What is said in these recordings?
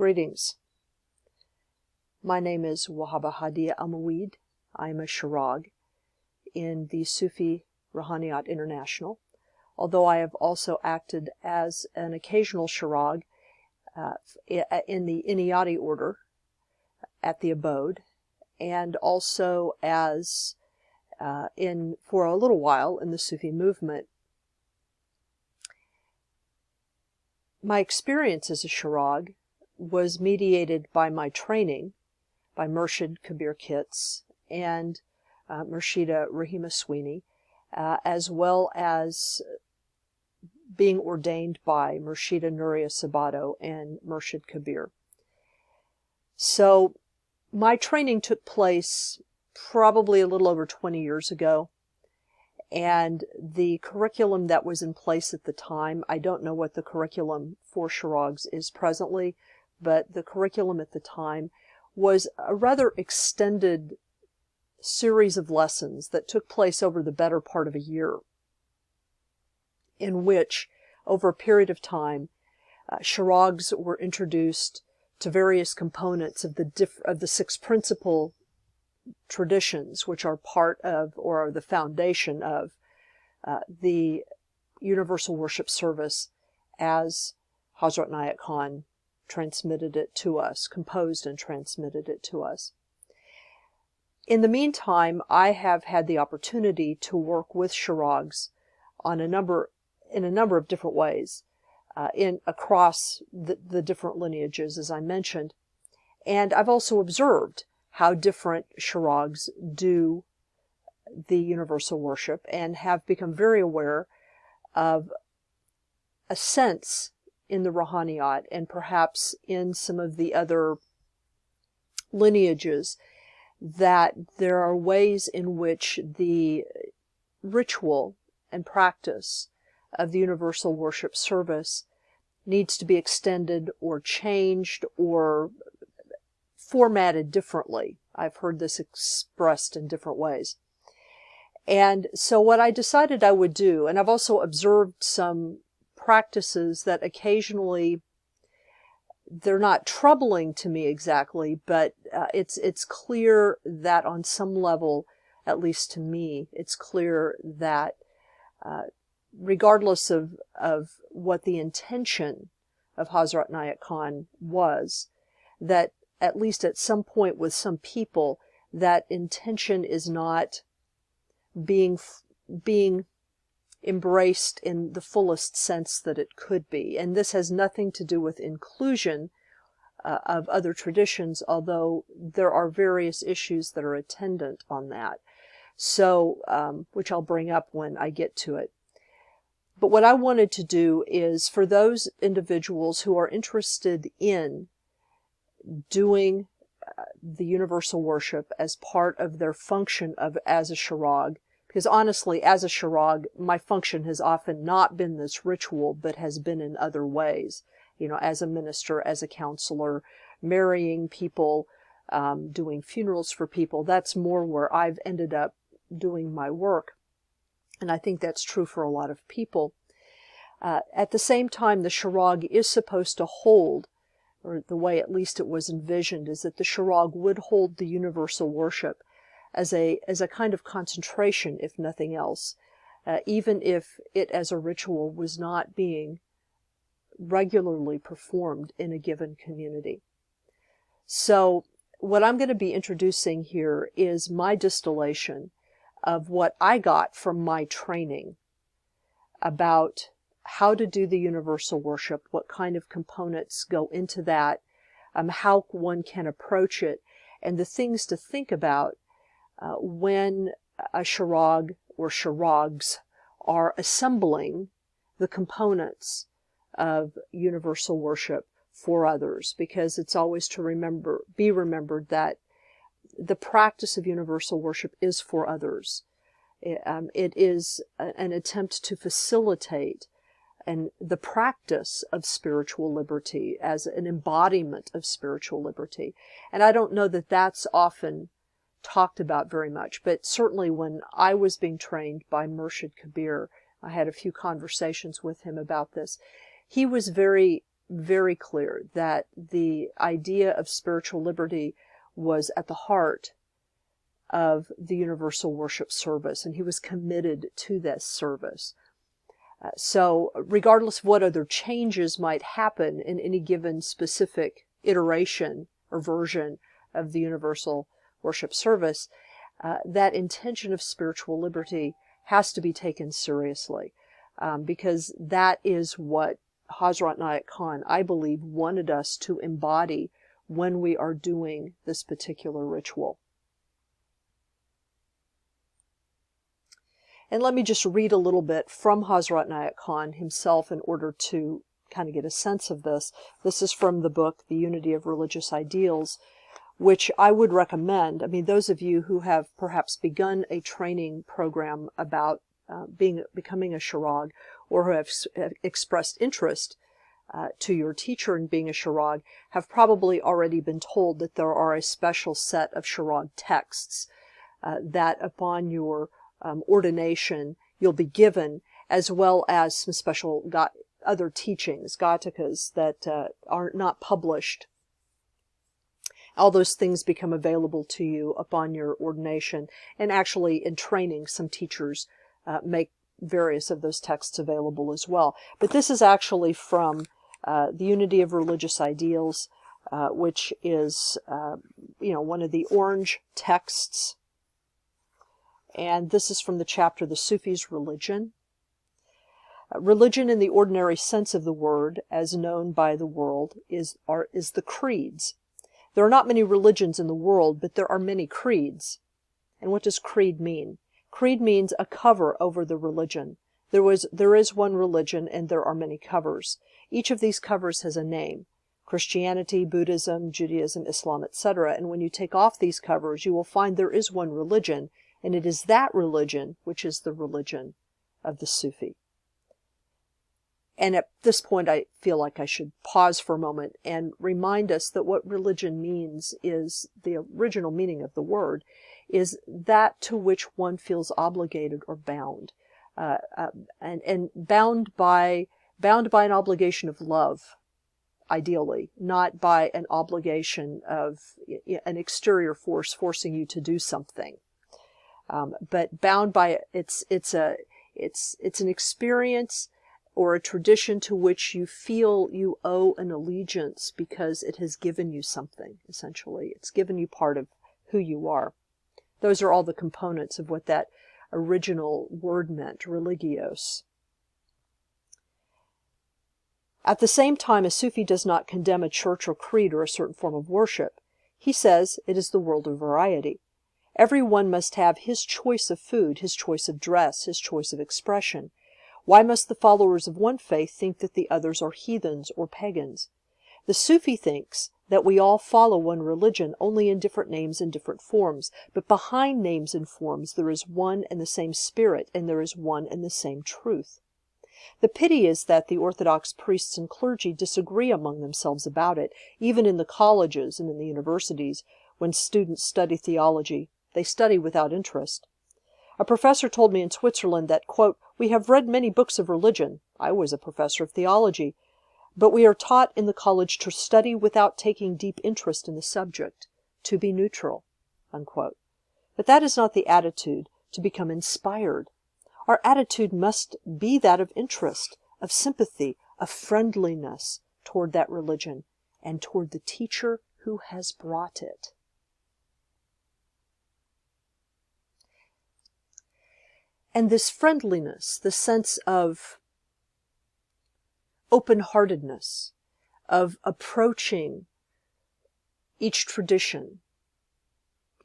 Greetings. My name is Wahaba Hadia Almoweed. I am a Shirag in the Sufi Ruhaniyat International, although I have also acted as an occasional Shirag in the Inayati order at the abode, and also as for a little while in the Sufi movement. My experience as a Shirag was mediated by my training by Murshid Kabir Kitz and Murshida Rahima Sweeney, as well as being ordained by Murshida Nuria Sabato and Murshid Kabir. So my training took place probably a little over 20 years ago, and the curriculum that was in place at the time, I don't know what the curriculum for Shirags is presently, but the curriculum at the time was a rather extended series of lessons that took place over the better part of a year, in which, over a period of time, Shirags were introduced to various components of the six principal traditions, which are part of, or are the foundation of, the Universal Worship Service as Hazrat Inayat Khan transmitted it to us, composed and transmitted it to us. In the meantime, I have had the opportunity to work with Shirags in a number of different ways, across the different lineages, as I mentioned. And I've also observed how different Shirags do the universal worship, and have become very aware of a sense in the Ruhaniyat, and perhaps in some of the other lineages, that there are ways in which the ritual and practice of the universal worship service needs to be extended or changed or formatted differently. I've heard this expressed in different ways. And so what I decided I would do, and I've also observed some practices that occasionally, they're not troubling to me exactly, but it's clear that on some level, at least to me, it's clear that regardless of what the intention of Hazrat Inayat Khan was, that at least at some point with some people, that intention is not being embraced in the fullest sense that it could be. And this has nothing to do with inclusion of other traditions, although there are various issues that are attendant on that. So, which I'll bring up when I get to it. But what I wanted to do is, for those individuals who are interested in doing the universal worship as part of their function as a Shirag, because honestly, as a Shirag, my function has often not been this ritual, but has been in other ways, as a minister, as a counselor, marrying people, doing funerals for people. That's more where I've ended up doing my work. And I think that's true for a lot of people. At the same time, the Shirag is supposed to hold, or the way at least it was envisioned, is that the Shirag would hold the universal worship as a kind of concentration, if nothing else, even if it as a ritual was not being regularly performed in a given community. So what I'm going to be introducing here is my distillation of what I got from my training about how to do the universal worship, what kind of components go into that, how one can approach it, and the things to think about when a Shirag or Shirags are assembling the components of universal worship for others, because it's always to be remembered that the practice of universal worship is for others. It is an attempt to facilitate the practice of spiritual liberty as an embodiment of spiritual liberty. And I don't know that that's often talked about very much, but certainly when I was being trained by Murshid Kabir, I had a few conversations with him about this. He was very, very clear that the idea of spiritual liberty was at the heart of the universal worship service, and he was committed to this service. So regardless of what other changes might happen in any given specific iteration or version of the universal worship service, that intention of spiritual liberty has to be taken seriously, because that is what Hazrat Nayak Khan, I believe, wanted us to embody when we are doing this particular ritual. And let me just read a little bit from Hazrat Nayak Khan himself in order to kind of get a sense of this. This is from the book, The Unity of Religious Ideals, which I would recommend. I mean, those of you who have perhaps begun a training program about becoming a Shirag, or who have expressed interest to your teacher in being a Shirag, have probably already been told that there are a special set of Shirag texts that upon your ordination you'll be given, as well as some special other teachings, Gatakas, that are not published. All those things become available to you upon your ordination, and actually in training some teachers make various of those texts available as well. But this is actually from The Unity of Religious Ideals, which is one of the orange texts. And this is from the chapter, The Sufis' Religion. Religion in the ordinary sense of the word, as known by the world, is the creeds. There are not many religions in the world, but there are many creeds. And what does creed mean? Creed means a cover over the religion. There is one religion, and there are many covers. Each of these covers has a name: Christianity, Buddhism, Judaism, Islam, etc. And when you take off these covers, you will find there is one religion, and it is that religion which is the religion of the Sufi. And at this point, I feel like I should pause for a moment and remind us that what religion means is, the original meaning of the word, is that to which one feels obligated or bound, and bound by an obligation of love, ideally, not by an obligation of an exterior force forcing you to do something, but bound by it's an experience or a tradition to which you feel you owe an allegiance because it has given you something, essentially. It's given you part of who you are. Those are all the components of what that original word meant, religios. At the same time, a Sufi does not condemn a church or creed or a certain form of worship. He says it is the world of variety. Every one must have his choice of food, his choice of dress, his choice of expression. Why must the followers of one faith think that the others are heathens or pagans? The Sufi thinks that we all follow one religion, only in different names and different forms. But behind names and forms there is one and the same spirit, and there is one and the same truth. The pity is that the Orthodox priests and clergy disagree among themselves about it. Even in the colleges and in the universities, when students study theology, they study without interest. A professor told me in Switzerland that, quote, "We have read many books of religion." I was a professor of theology. "But we are taught in the college to study without taking deep interest in the subject, to be neutral," unquote. But that is not the attitude to become inspired. Our attitude must be that of interest, of sympathy, of friendliness toward that religion and toward the teacher who has brought it. And this friendliness, the sense of open-heartedness, of approaching each tradition,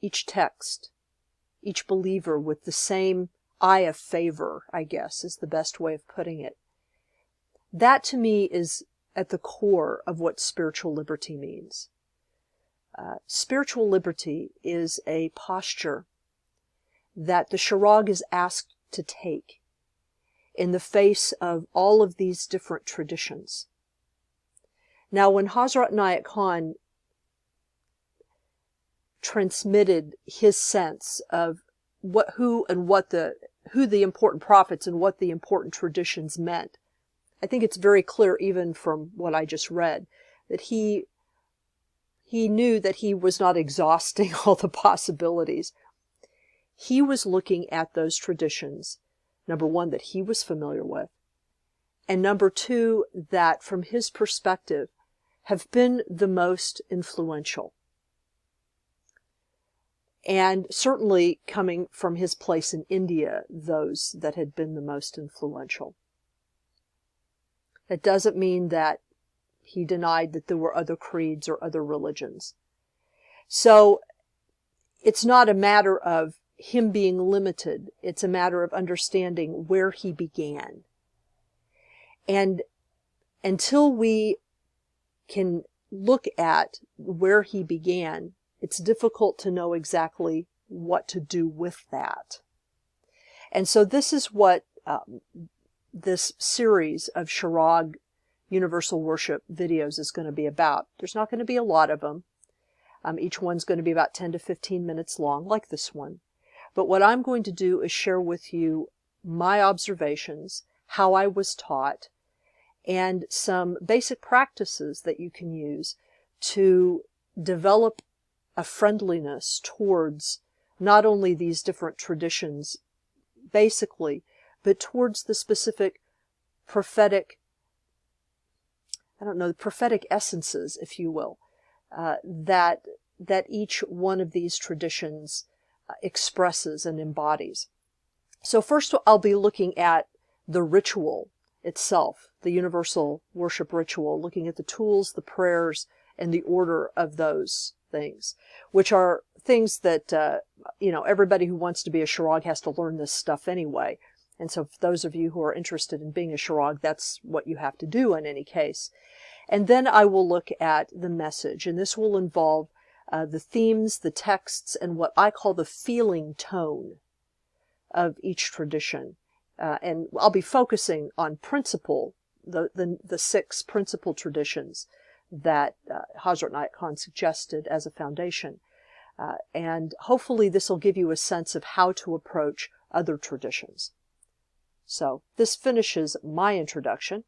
each text, each believer with the same eye of favor, I guess, is the best way of putting it. That, to me, is at the core of what spiritual liberty means. Spiritual liberty is a posture that the Shirag is asked to take in the face of all of these different traditions. Now, when Hazrat Nayak Khan transmitted his sense of who the important prophets and what the important traditions meant, I think it's very clear, even from what I just read, that he knew that he was not exhausting all the possibilities. He was looking at those traditions, number one, that he was familiar with, and number two, that from his perspective have been the most influential. And certainly coming from his place in India, those that had been the most influential. That doesn't mean that he denied that there were other creeds or other religions. So it's not a matter of him being limited. It's a matter of understanding where he began. And until we can look at where he began, it's difficult to know exactly what to do with that. And so this is what this series of Shirag Universal Worship videos is going to be about. There's not going to be a lot of them. Each one's going to be about 10 to 15 minutes long, like this one. But what I'm going to do is share with you my observations, how I was taught, and some basic practices that you can use to develop a friendliness towards not only these different traditions, basically, but towards the specific prophetic, prophetic essences, if you will, that each one of these traditions expresses and embodies. So first I'll be looking at the ritual itself, the universal worship ritual, looking at the tools, the prayers, and the order of those things, which are things that, everybody who wants to be a Shirag has to learn this stuff anyway. And so for those of you who are interested in being a Shirag, that's what you have to do in any case. And then I will look at the message, and this will involve the themes, the texts, and what I call the feeling tone of each tradition. And I'll be focusing on principle, the 6 principal traditions that Hazrat Inayat Khan suggested as a foundation. And hopefully this will give you a sense of how to approach other traditions. So this finishes my introduction.